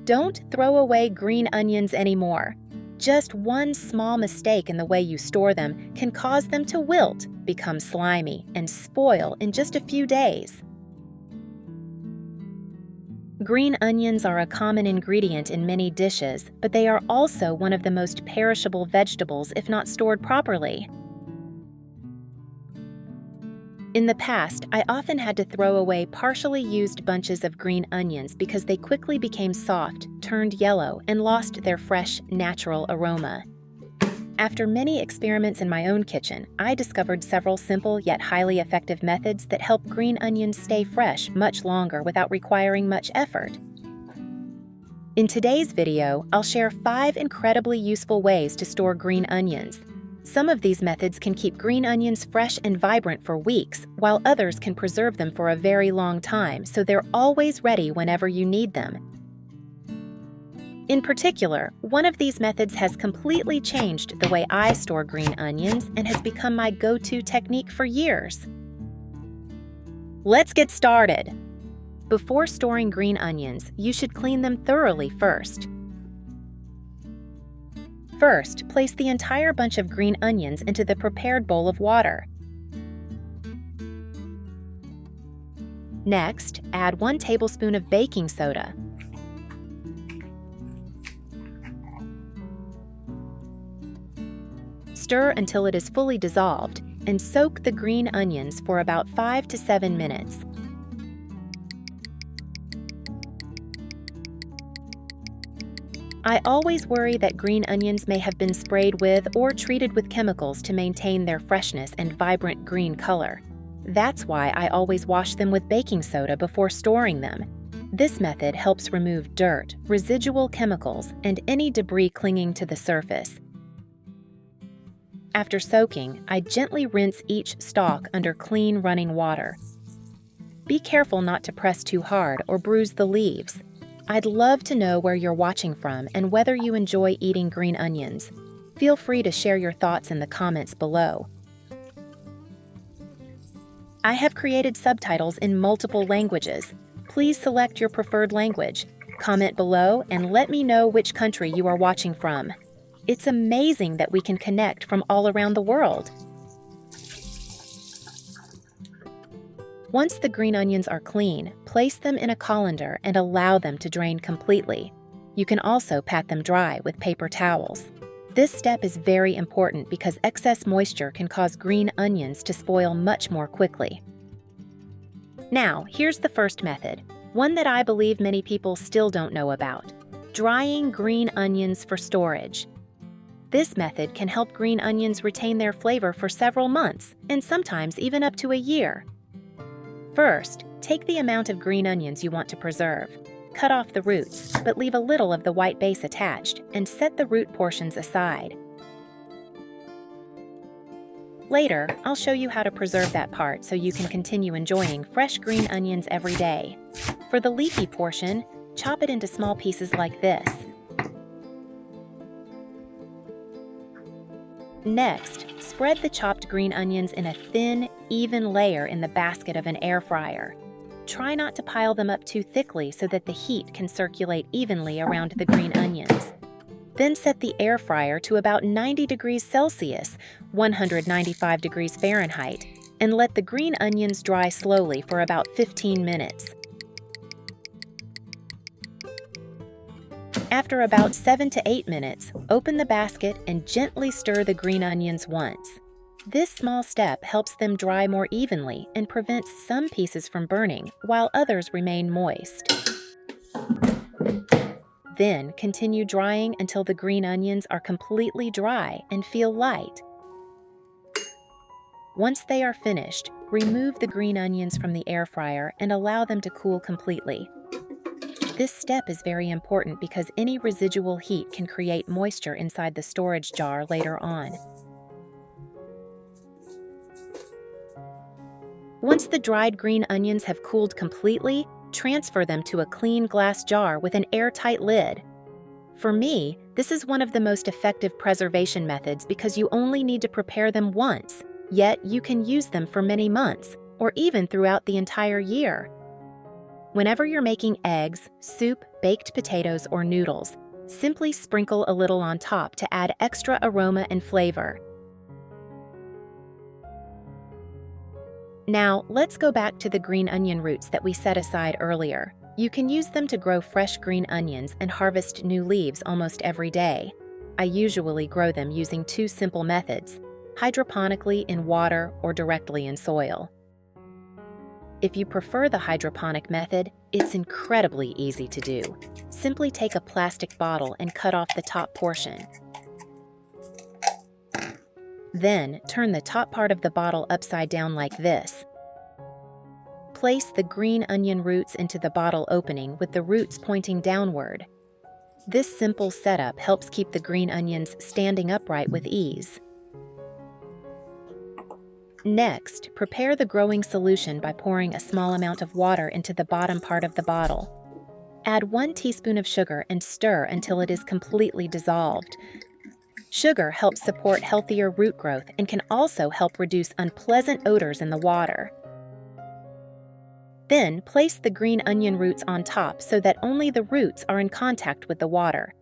Don't throw away green onions anymore. Just one small mistake in the way you store them can cause them to wilt, become slimy, and spoil in just a few days. Green onions are a common ingredient in many dishes, but they are also one of the most perishable vegetables if not stored properly. In the past, I often had to throw away partially used bunches of green onions because they quickly became soft, turned yellow, and lost their fresh, natural aroma. After many experiments in my own kitchen, I discovered several simple yet highly effective methods that help green onions stay fresh much longer without requiring much effort. In today's video, I'll share 5 incredibly useful ways to store green onions. Some of these methods can keep green onions fresh and vibrant for weeks, while others can preserve them for a very long time, so they're always ready whenever you need them. In particular, one of these methods has completely changed the way I store green onions and has become my go-to technique for years. Let's get started! Before storing green onions, you should clean them thoroughly first. First, place the entire bunch of green onions into the prepared bowl of water. Next, add 1 tablespoon of baking soda. Stir until it is fully dissolved, and soak the green onions for about 5 to 7 minutes. I always worry that green onions may have been sprayed with or treated with chemicals to maintain their freshness and vibrant green color. That's why I always wash them with baking soda before storing them. This method helps remove dirt, residual chemicals, and any debris clinging to the surface. After soaking, I gently rinse each stalk under clean running water. Be careful not to press too hard or bruise the leaves. I'd love to know where you're watching from and whether you enjoy eating green onions. Feel free to share your thoughts in the comments below. I have created subtitles in multiple languages. Please select your preferred language. Comment below and let me know which country you are watching from. It's amazing that we can connect from all around the world. Once the green onions are clean, place them in a colander and allow them to drain completely. You can also pat them dry with paper towels. This step is very important because excess moisture can cause green onions to spoil much more quickly. Now, here's the first method, one that I believe many people still don't know about: drying green onions for storage. This method can help green onions retain their flavor for several months, and sometimes even up to a year. First, take the amount of green onions you want to preserve. Cut off the roots, but leave a little of the white base attached, and set the root portions aside. Later, I'll show you how to preserve that part so you can continue enjoying fresh green onions every day. For the leafy portion, chop it into small pieces like this. Next, spread the chopped green onions in a thin, even layer in the basket of an air fryer. Try not to pile them up too thickly so that the heat can circulate evenly around the green onions. Then set the air fryer to about 90 degrees Celsius, 195 degrees Fahrenheit, and let the green onions dry slowly for about 15 minutes. After about 7 to 8 minutes, open the basket and gently stir the green onions once. This small step helps them dry more evenly and prevents some pieces from burning, while others remain moist. Then continue drying until the green onions are completely dry and feel light. Once they are finished, remove the green onions from the air fryer and allow them to cool completely. This step is very important because any residual heat can create moisture inside the storage jar later on. Once the dried green onions have cooled completely, transfer them to a clean glass jar with an airtight lid. For me, this is one of the most effective preservation methods because you only need to prepare them once, yet you can use them for many months, or even throughout the entire year. Whenever you're making eggs, soup, baked potatoes, or noodles, simply sprinkle a little on top to add extra aroma and flavor. Now, let's go back to the green onion roots that we set aside earlier. You can use them to grow fresh green onions and harvest new leaves almost every day. I usually grow them using two simple methods: hydroponically in water or directly in soil. If you prefer the hydroponic method, it's incredibly easy to do. Simply take a plastic bottle and cut off the top portion. Then, turn the top part of the bottle upside down like this. Place the green onion roots into the bottle opening with the roots pointing downward. This simple setup helps keep the green onions standing upright with ease. Next, prepare the growing solution by pouring a small amount of water into the bottom part of the bottle. Add 1 teaspoon of sugar and stir until it is completely dissolved. Sugar helps support healthier root growth and can also help reduce unpleasant odors in the water. Then, place the green onion roots on top so that only the roots are in contact with the water.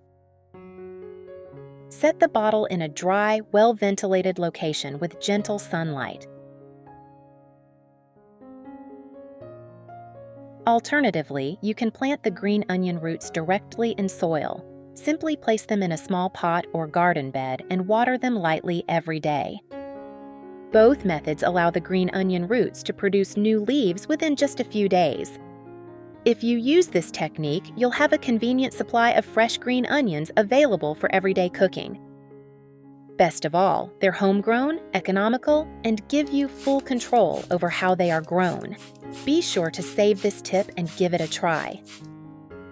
Set the bottle in a dry, well-ventilated location with gentle sunlight. Alternatively, you can plant the green onion roots directly in soil. Simply place them in a small pot or garden bed and water them lightly every day. Both methods allow the green onion roots to produce new leaves within just a few days. If you use this technique, you'll have a convenient supply of fresh green onions available for everyday cooking. Best of all, they're homegrown, economical, and give you full control over how they are grown. Be sure to save this tip and give it a try.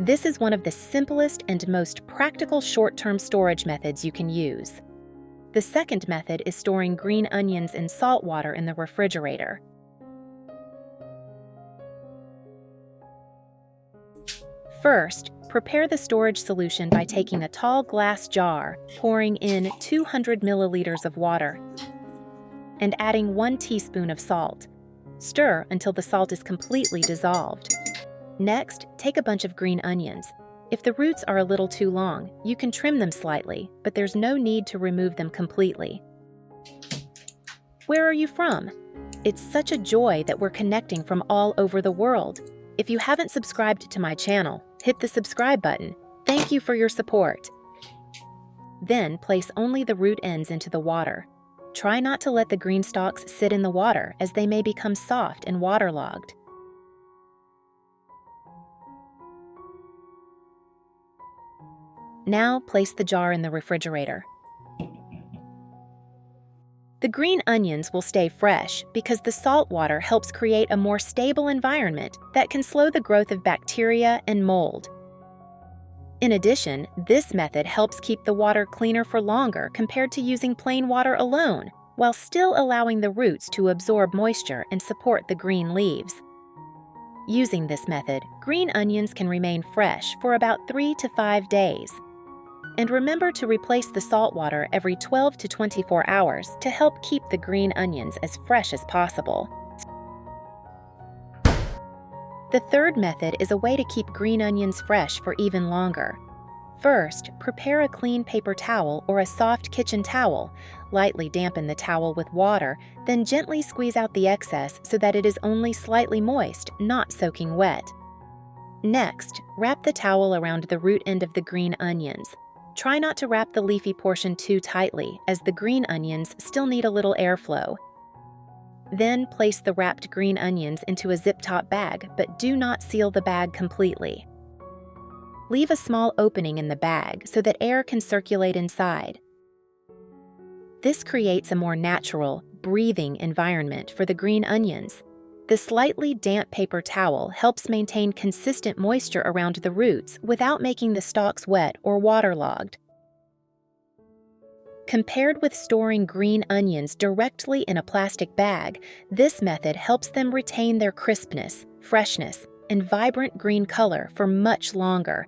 This is one of the simplest and most practical short-term storage methods you can use. The second method is storing green onions in salt water in the refrigerator. First, prepare the storage solution by taking a tall glass jar, pouring in 200 milliliters of water, and adding 1 teaspoon of salt. Stir until the salt is completely dissolved. Next, take a bunch of green onions. If the roots are a little too long, you can trim them slightly, but there's no need to remove them completely. Where are you from? It's such a joy that we're connecting from all over the world. If you haven't subscribed to my channel, hit the subscribe button. Thank you for your support. Then place only the root ends into the water. Try not to let the green stalks sit in the water, as they may become soft and waterlogged. Now place the jar in the refrigerator. The green onions will stay fresh because the salt water helps create a more stable environment that can slow the growth of bacteria and mold. In addition, this method helps keep the water cleaner for longer compared to using plain water alone, while still allowing the roots to absorb moisture and support the green leaves. Using this method, green onions can remain fresh for about 3 to 5 days. And remember to replace the salt water every 12 to 24 hours to help keep the green onions as fresh as possible. The third method is a way to keep green onions fresh for even longer. First, prepare a clean paper towel or a soft kitchen towel. Lightly dampen the towel with water, then gently squeeze out the excess so that it is only slightly moist, not soaking wet. Next, wrap the towel around the root end of the green onions. Try not to wrap the leafy portion too tightly, as the green onions still need a little airflow. Then place the wrapped green onions into a zip-top bag, but do not seal the bag completely. Leave a small opening in the bag so that air can circulate inside. This creates a more natural, breathing environment for the green onions. The slightly damp paper towel helps maintain consistent moisture around the roots without making the stalks wet or waterlogged. Compared with storing green onions directly in a plastic bag, this method helps them retain their crispness, freshness, and vibrant green color for much longer.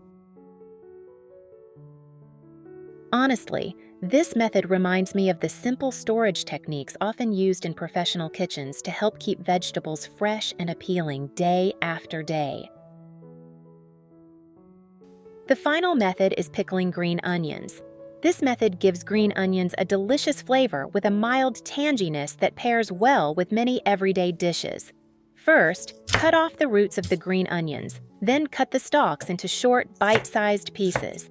Honestly, this method reminds me of the simple storage techniques often used in professional kitchens to help keep vegetables fresh and appealing day after day. The final method is pickling green onions. This method gives green onions a delicious flavor with a mild tanginess that pairs well with many everyday dishes. First, cut off the roots of the green onions, then cut the stalks into short, bite-sized pieces.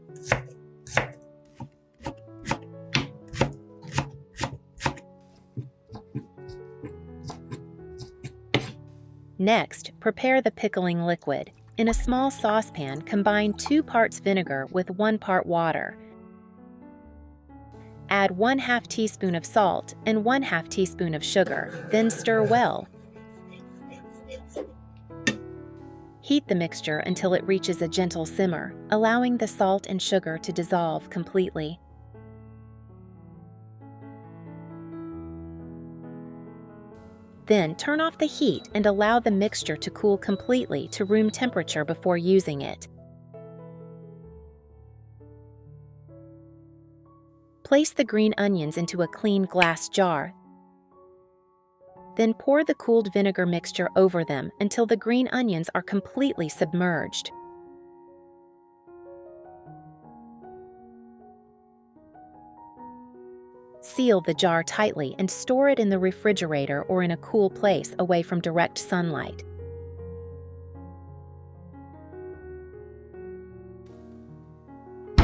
Next, prepare the pickling liquid. In a small saucepan, combine 2 parts vinegar with 1 part water. Add 1/2 teaspoon of salt and 1/2 teaspoon of sugar, then stir well. Heat the mixture until it reaches a gentle simmer, allowing the salt and sugar to dissolve completely. Then turn off the heat and allow the mixture to cool completely to room temperature before using it. Place the green onions into a clean glass jar. Then pour the cooled vinegar mixture over them until the green onions are completely submerged. Seal the jar tightly and store it in the refrigerator or in a cool place away from direct sunlight.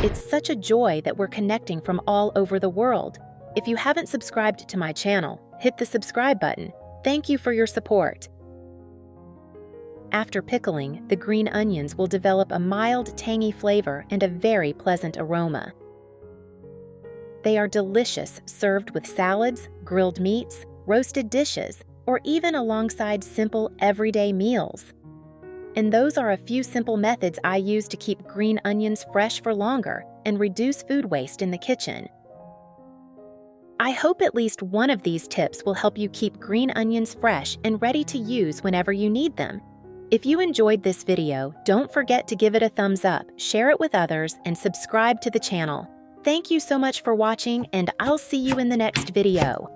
It's such a joy that we're connecting from all over the world. If you haven't subscribed to my channel, hit the subscribe button. Thank you for your support. After pickling, the green onions will develop a mild, tangy flavor and a very pleasant aroma. They are delicious served with salads, grilled meats, roasted dishes, or even alongside simple, everyday meals. And those are a few simple methods I use to keep green onions fresh for longer and reduce food waste in the kitchen. I hope at least one of these tips will help you keep green onions fresh and ready to use whenever you need them. If you enjoyed this video, don't forget to give it a thumbs up, share it with others, and subscribe to the channel. Thank you so much for watching, and I'll see you in the next video.